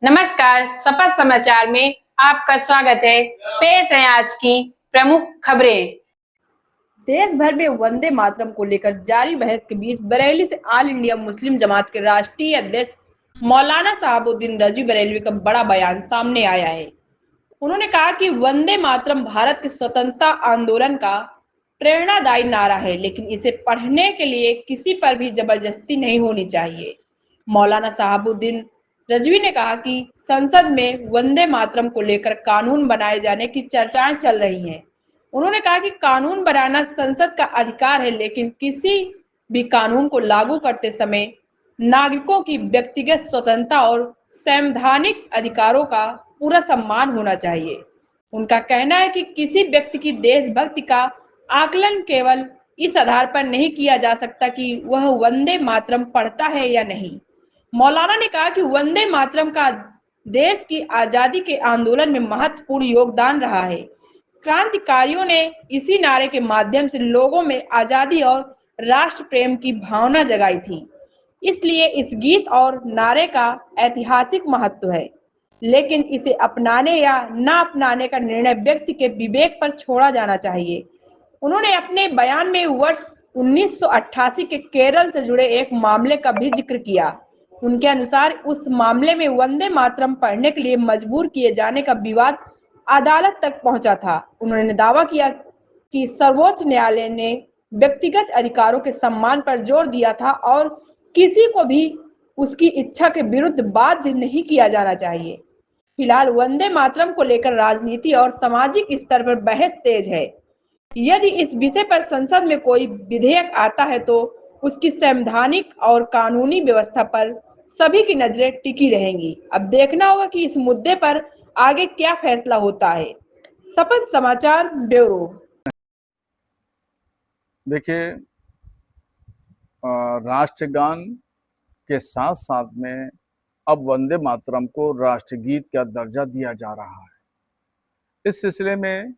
नमस्कार, सपथ समाचार में आपका स्वागत है। पेश है आज की प्रमुख खबरें। देश भर में वंदे मातरम को लेकर जारी बहस के बीच बरेली से ऑल इंडिया मुस्लिम जमात के राष्ट्रीय अध्यक्ष मौलाना साहबुद्दीन रजवी बरेलवी का बड़ा बयान सामने आया है। उन्होंने कहा कि वंदे मातरम भारत के स्वतंत्रता आंदोलन का प्रेरणादायी नारा है, लेकिन इसे पढ़ने के लिए किसी पर भी जबरदस्ती नहीं होनी चाहिए। मौलाना साहबुद्दीन रजवी ने कहा कि संसद में वंदे मातरम को लेकर कानून बनाए जाने की चर्चाएं चल रही हैं। उन्होंने कहा कि कानून बनाना संसद का अधिकार है, लेकिन किसी भी कानून को लागू करते समय नागरिकों की व्यक्तिगत स्वतंत्रता और संवैधानिक अधिकारों का पूरा सम्मान होना चाहिए। उनका कहना है कि किसी व्यक्ति की देशभक्ति का आकलन केवल इस आधार पर नहीं किया जा सकता कि वह वंदे मातरम पढ़ता है या नहीं। मौलाना ने कहा कि वंदे मातरम का देश की आजादी के आंदोलन में महत्वपूर्ण योगदान रहा है। क्रांतिकारियों ने इसी नारे के माध्यम से लोगों में आजादी और राष्ट्र प्रेम की भावना जगाई थी। इसलिए इस गीत और नारे का ऐतिहासिक महत्व है, लेकिन इसे अपनाने या ना अपनाने का निर्णय व्यक्ति के विवेक पर छोड़ा जाना चाहिए। उन्होंने अपने बयान में वर्ष 1988 के केरल से जुड़े एक मामले का भी जिक्र किया। उनके अनुसार उस मामले में वंदे मातरम पढ़ने के लिए मजबूर किए जाने का विवाद अदालत तक पहुंचा था। उन्होंने दावा किया कि सर्वोच्च न्यायालय ने व्यक्तिगत अधिकारों के सम्मान पर जोर दिया था और किसी को भी उसकी इच्छा के विरुद्ध बाध्य नहीं किया जाना चाहिए। फिलहाल वंदे मातरम को लेकर राजनीति और सामाजिक स्तर पर बहस तेज है। यदि इस विषय पर संसद में कोई विधेयक आता है तो उसकी संवैधानिक और कानूनी व्यवस्था पर सभी की नजरें टिकी रहेंगी। अब देखना होगा कि इस मुद्दे पर आगे क्या फैसला होता है। सपथ समाचार ब्यूरो। देखिए, राष्ट्रगान के साथ साथ में अब वंदे मातरम को राष्ट्रगीत का दर्जा दिया जा रहा है। इस सिलसिले में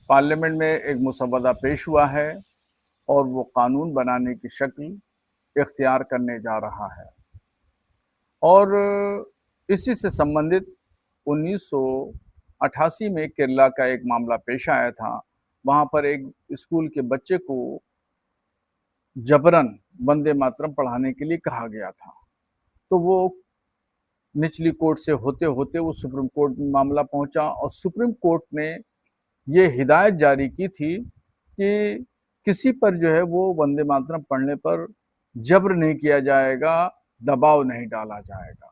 पार्लियामेंट में एक मुसवदा पेश हुआ है और वो कानून बनाने की शक्ल इख्तियार करने जा रहा है। और इसी से संबंधित 1988 में केरला का एक मामला पेश आया था। वहाँ पर एक स्कूल के बच्चे को जबरन वंदे मातरम पढ़ाने के लिए कहा गया था। तो वो निचली कोर्ट से होते होते वो सुप्रीम कोर्ट में मामला पहुंचा और सुप्रीम कोर्ट ने ये हिदायत जारी की थी कि किसी पर जो है वो वंदे मातरम पढ़ने पर जबर नहीं किया जाएगा, दबाव नहीं डाला जाएगा।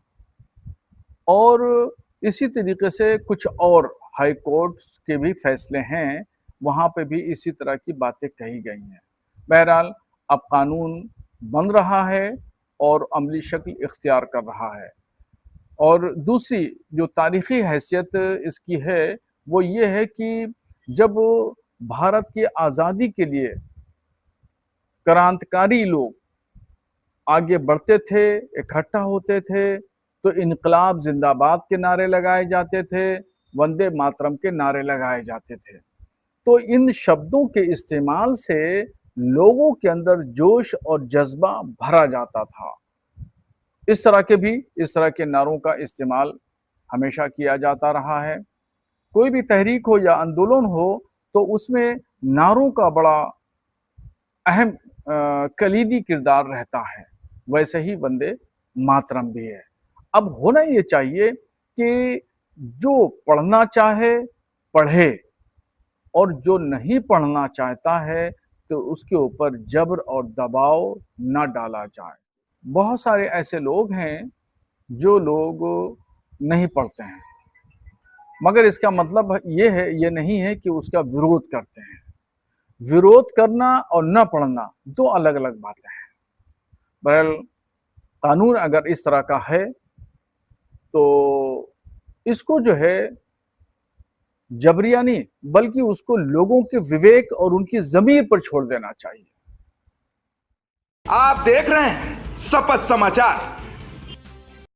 और इसी तरीके से कुछ और हाई कोर्ट के भी फैसले हैं, वहाँ पे भी इसी तरह की बातें कही गई हैं। बहरहाल अब कानून बन रहा है और अमली शक्ल इख्तियार कर रहा है। और दूसरी जो तारीखी हैसियत इसकी है वो ये है कि जब भारत की आज़ादी के लिए क्रांतिकारी लोग आगे बढ़ते थे, इकट्ठा होते थे, तो इनकलाब जिंदाबाद के नारे लगाए जाते थे, वंदे मातरम के नारे लगाए जाते थे। तो इन शब्दों के इस्तेमाल से लोगों के अंदर जोश और जज्बा भरा जाता था। इस तरह के नारों का इस्तेमाल हमेशा किया जाता रहा है। कोई भी तहरीक हो या आंदोलन हो तो उसमें नारों का बड़ा अहम कलीदी किरदार रहता है। वैसे ही वंदे मातरम भी है। अब होना ये चाहिए कि जो पढ़ना चाहे पढ़े और जो नहीं पढ़ना चाहता है तो उसके ऊपर जबर और दबाव न डाला जाए। बहुत सारे ऐसे लोग हैं जो लोग नहीं पढ़ते हैं, मगर इसका मतलब ये नहीं है कि उसका विरोध करते हैं। विरोध करना और न पढ़ना दो अलग अलग बातें हैं। बहरहाल कानून अगर इस तरह का है तो इसको जो है जबरिया नहीं बल्कि उसको लोगों के विवेक और उनकी ज़मीर पर छोड़ देना चाहिए। आप देख रहे हैं सपथ समाचार।